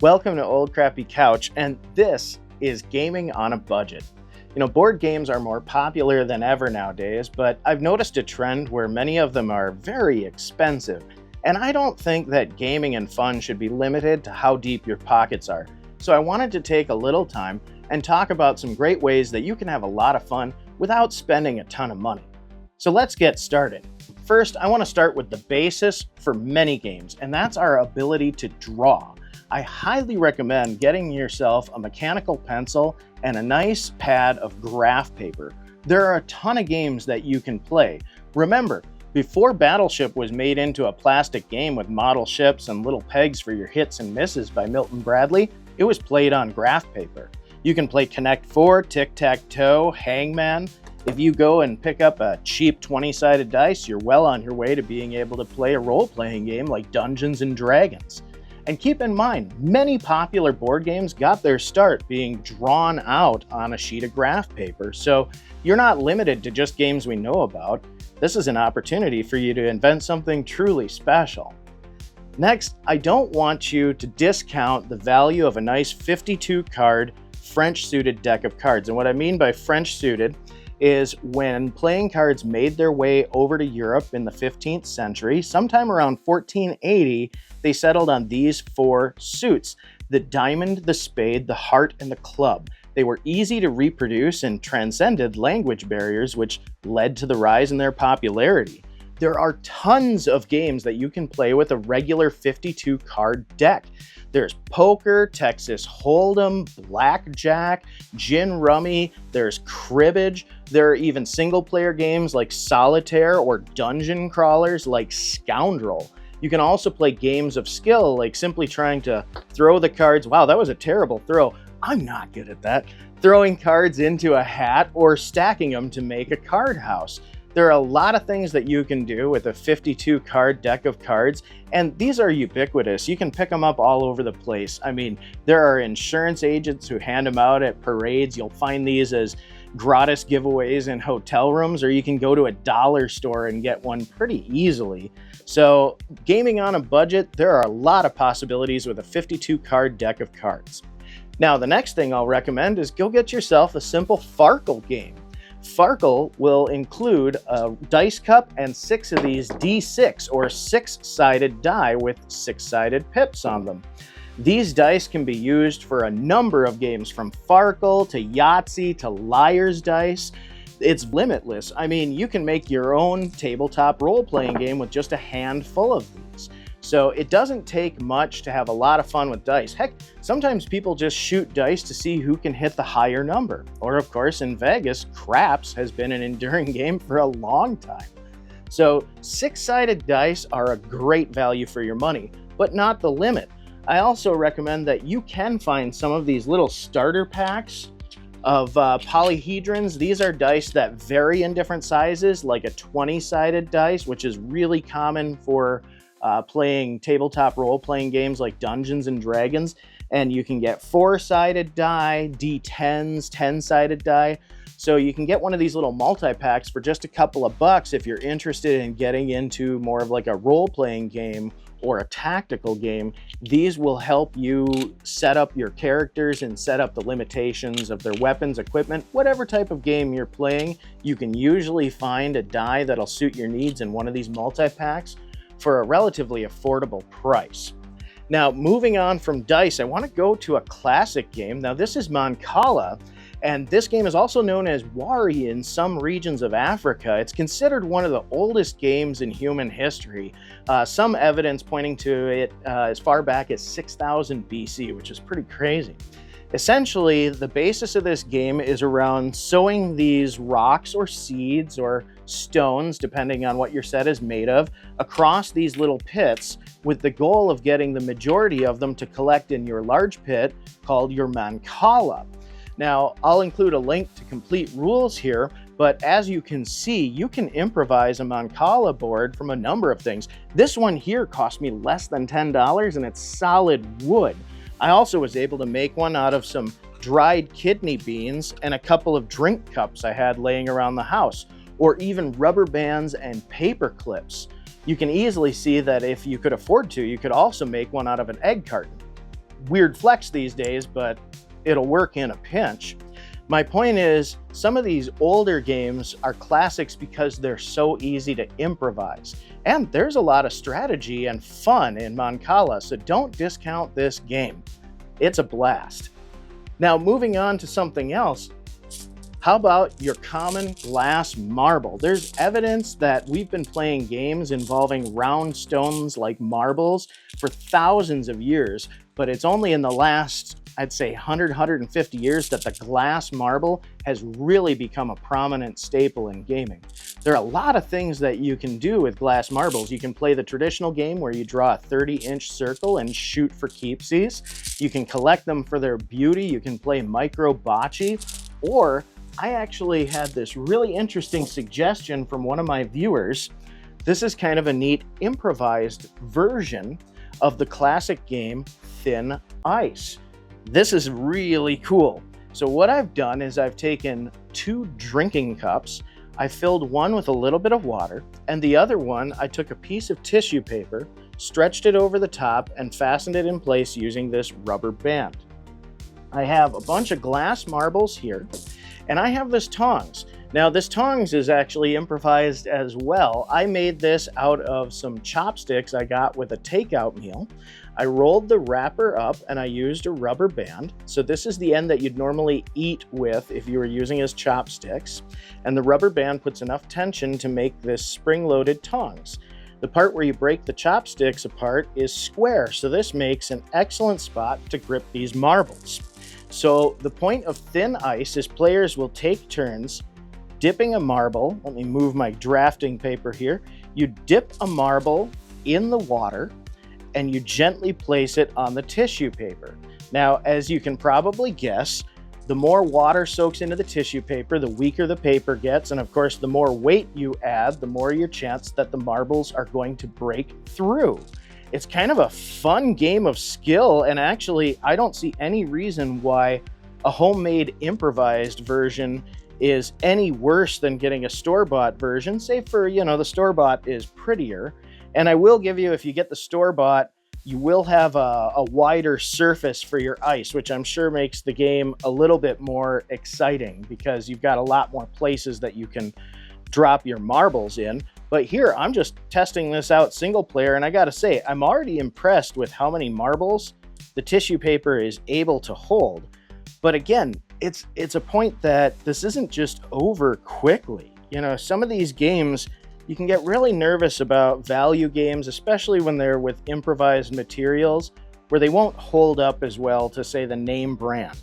Welcome to Old Crappy Couch, and this is Gaming on a Budget. Board games are more popular than ever nowadays, but I've noticed a trend where many of them are very expensive, and I don't think that gaming and fun should be limited to how deep your pockets are. So I wanted to take a little time and talk about some great ways that you can have a lot of fun without spending a ton of money. So let's get started. First, I want to start with the basis for many games, and that's our ability to draw. I highly recommend getting yourself a mechanical pencil and a nice pad of graph paper. There are a ton of games that you can play. Remember, before Battleship was made into a plastic game with model ships and little pegs for your hits and misses by Milton Bradley, it was played on graph paper. You can play Connect 4, Tic-Tac-Toe, Hangman. If you go and pick up a cheap 20-sided dice, you're well on your way to being able to play a role-playing game like Dungeons & Dragons. And keep in mind, many popular board games got their start being drawn out on a sheet of graph paper, so you're not limited to just games we know about. This is an opportunity for you to invent something truly special. Next, I don't want you to discount the value of a nice 52-card French-suited deck of cards. And what I mean by French-suited is when playing cards made their way over to Europe in the 15th century, sometime around 1480, they settled on these four suits: the diamond, the spade, the heart, and the club. They were easy to reproduce and transcended language barriers, which led to the rise in their popularity. There are tons of games that you can play with a regular 52-card deck. There's poker, Texas Hold'em, blackjack, gin rummy, there's cribbage. There are even single-player games like solitaire or dungeon crawlers like Scoundrel. You can also play games of skill like simply trying to throw the cards. Wow, that was a terrible throw. I'm not good at that. Throwing cards into a hat or stacking them to make a card house. There are a lot of things that you can do with a 52-card deck of cards, and these are ubiquitous. You can pick them up all over the place. I mean, there are insurance agents who hand them out at parades. You'll find these as gratis giveaways in hotel rooms, or you can go to a dollar store and get one pretty easily. So, gaming on a budget, there are a lot of possibilities with a 52-card deck of cards. Now, the next thing I'll recommend is go get yourself a simple Farkle game. Farkle will include a dice cup and 6 of these D6 or 6-sided die with 6-sided pips on them. These dice can be used for a number of games, from Farkle to Yahtzee to Liar's Dice. It's limitless. I mean, you can make your own tabletop role-playing game with just a handful of these. So it doesn't take much to have a lot of fun with dice. Heck, sometimes people just shoot dice to see who can hit the higher number. Or of course, in Vegas, craps has been an enduring game for a long time. So 6-sided dice are a great value for your money, but not the limit. I also recommend that you can find some of these little starter packs of polyhedrons. These are dice that vary in different sizes, like a 20-sided dice, which is really common for playing tabletop role-playing games like Dungeons & Dragons. And you can get 4-sided die, D10s, 10-sided die. So you can get one of these little multi-packs for just a couple of bucks if you're interested in getting into more of like a role-playing game or a tactical game. These will help you set up your characters and set up the limitations of their weapons, equipment. Whatever type of game you're playing, you can usually find a die that'll suit your needs in one of these multi-packs for a relatively affordable price. Now, moving on from dice, I want to go to a classic game. Now, this is Mancala, and this game is also known as Wari in some regions of Africa. It's considered one of the oldest games in human history. Some evidence pointing to it as far back as 6000 BC, which is pretty crazy. Essentially, the basis of this game is around sowing these rocks or seeds or stones, depending on what your set is made of, across these little pits with the goal of getting the majority of them to collect in your large pit called your Mancala. Now, I'll include a link to complete rules here, but as you can see, you can improvise a Mancala board from a number of things. This one here cost me less than $10 and it's solid wood. I also was able to make one out of some dried kidney beans and a couple of drink cups I had laying around the house, or even rubber bands and paper clips. You can easily see that if you could afford to, you could also make one out of an egg carton. weird flex these days, but it'll work in a pinch. My point is, some of these older games are classics because they're so easy to improvise. And there's a lot of strategy and fun in Mancala, so don't discount this game. It's a blast. Now, moving on to something else, how about your common glass marble? There's evidence that we've been playing games involving round stones like marbles for thousands of years, but it's only in the last, I'd say 100, 150 years that the glass marble has really become a prominent staple in gaming. There are a lot of things that you can do with glass marbles. You can play the traditional game where you draw a 30-inch circle and shoot for keepsies. You can collect them for their beauty. You can play micro bocce, or I actually had this really interesting suggestion from one of my viewers. This is kind of a neat improvised version of the classic game Thin Ice. This is really cool. So what I've done is I've taken 2 drinking cups, I filled one with a little bit of water, and the other one I took a piece of tissue paper, stretched it over the top, and fastened it in place using this rubber band. I have a bunch of glass marbles here, and I have this tongs. Now this tongs is actually improvised as well. I made this out of some chopsticks I got with a takeout meal. I rolled the wrapper up and I used a rubber band. So this is the end that you'd normally eat with if you were using as chopsticks. And the rubber band puts enough tension to make this spring-loaded tongs. The part where you break the chopsticks apart is square, so this makes an excellent spot to grip these marbles. So the point of Thin Ice is players will take turns dipping a marble. Let me move my drafting paper here. You dip a marble in the water and you gently place it on the tissue paper. Now, as you can probably guess, the more water soaks into the tissue paper, the weaker the paper gets. And of course, the more weight you add, the more your chance that the marbles are going to break through. It's kind of a fun game of skill, and actually, I don't see any reason why a homemade improvised version is any worse than getting a store-bought version, save for, the store-bought is prettier. And I will give you, if you get the store-bought, you will have a wider surface for your ice, which I'm sure makes the game a little bit more exciting because you've got a lot more places that you can drop your marbles in. But here, I'm just testing this out single player, and I gotta say, I'm already impressed with how many marbles the tissue paper is able to hold. But again, it's a point that this isn't just over quickly. Some of these games, you can get really nervous about value games, especially when they're with improvised materials, where they won't hold up as well to, say, the name brand.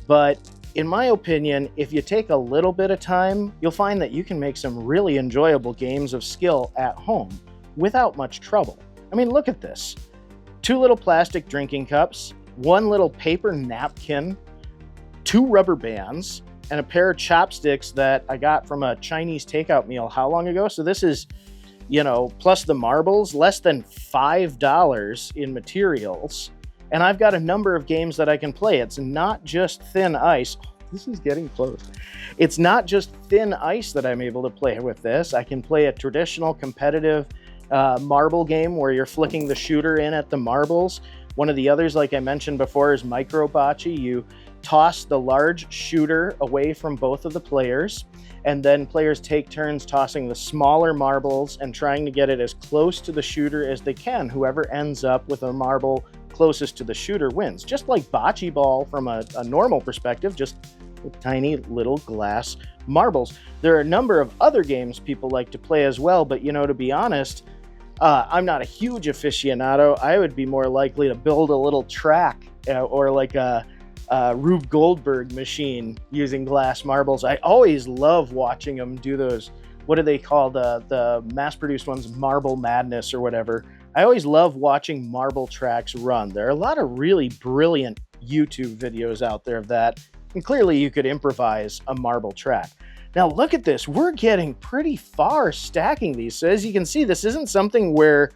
But in my opinion, if you take a little bit of time, you'll find that you can make some really enjoyable games of skill at home without much trouble. I mean, look at this. 2 little plastic drinking cups, 1 little paper napkin, 2 rubber bands, and a pair of chopsticks that I got from a Chinese takeout meal how long ago? So this is, plus the marbles, less than $5 in materials. And I've got a number of games that I can play. It's not just Thin Ice. Oh, this is getting close. It's not just Thin Ice that I'm able to play with this. I can play a traditional competitive marble game where you're flicking the shooter in at the marbles. One of the others, like I mentioned before, is micro bocce. You toss the large shooter away from both of the players, and then players take turns tossing the smaller marbles and trying to get it as close to the shooter as they can. Whoever ends up with a marble closest to the shooter wins. Just like bocce ball from a normal perspective, just with tiny little glass marbles. There are a number of other games people like to play as well, but to be honest, I'm not a huge aficionado. I would be more likely to build a little track or like a Rube Goldberg machine using glass marbles. I always love watching them do those, what do they call the mass-produced ones, Marble Madness or whatever. I always love watching marble tracks run. There are a lot of really brilliant YouTube videos out there of that, and clearly you could improvise a marble track. Now look at this, we're getting pretty far stacking these. So as you can see, this isn't something where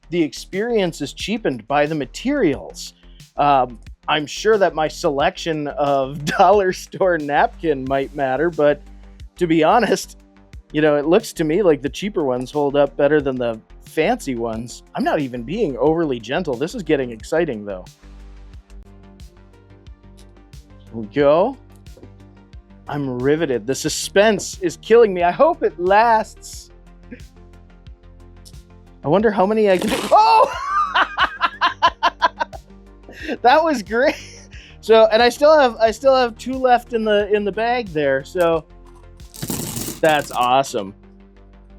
the experience is cheapened by the materials. I'm sure that my selection of dollar store napkin might matter, but to be honest, it looks to me like the cheaper ones hold up better than the fancy ones. I'm not even being overly gentle. This is getting exciting though. we go. I'm riveted. The suspense is killing me. I hope it lasts. I wonder how many I can do. Oh! That was great. So, and I still have 2 left in the bag there. So that's awesome.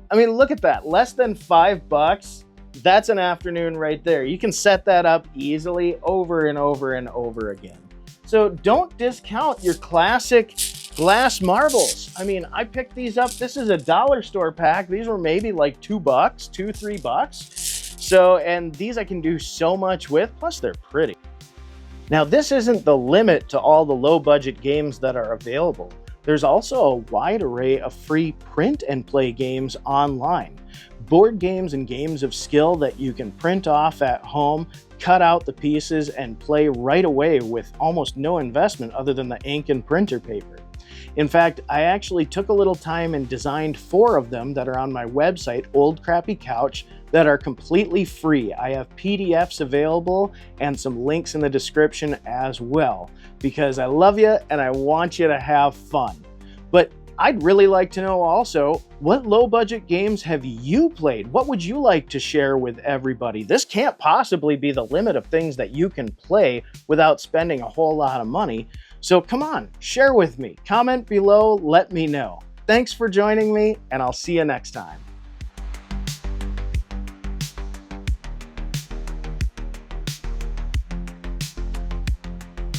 I mean, look at that. Less than $5. That's an afternoon right there. You can set that up easily over and over and over again. So don't discount your classic glass marbles. I mean, I picked these up. This is a dollar store pack. These were maybe like $2, $3. So, and these I can do so much with, plus they're pretty. Now, this isn't the limit to all the low budget games that are available. There's also a wide array of free print and play games online. Board games and games of skill that you can print off at home, cut out the pieces, and play right away with almost no investment other than the ink and printer paper. In fact, I actually took a little time and designed 4 of them that are on my website, Old Crappy Couch, that are completely free. I have PDFs available and some links in the description as well, because I love you and I want you to have fun. But I'd really like to know also, what low budget games have you played? What would you like to share with everybody? This can't possibly be the limit of things that you can play without spending a whole lot of money. So come on, share with me. Comment below, let me know. Thanks for joining me, and I'll see you next time.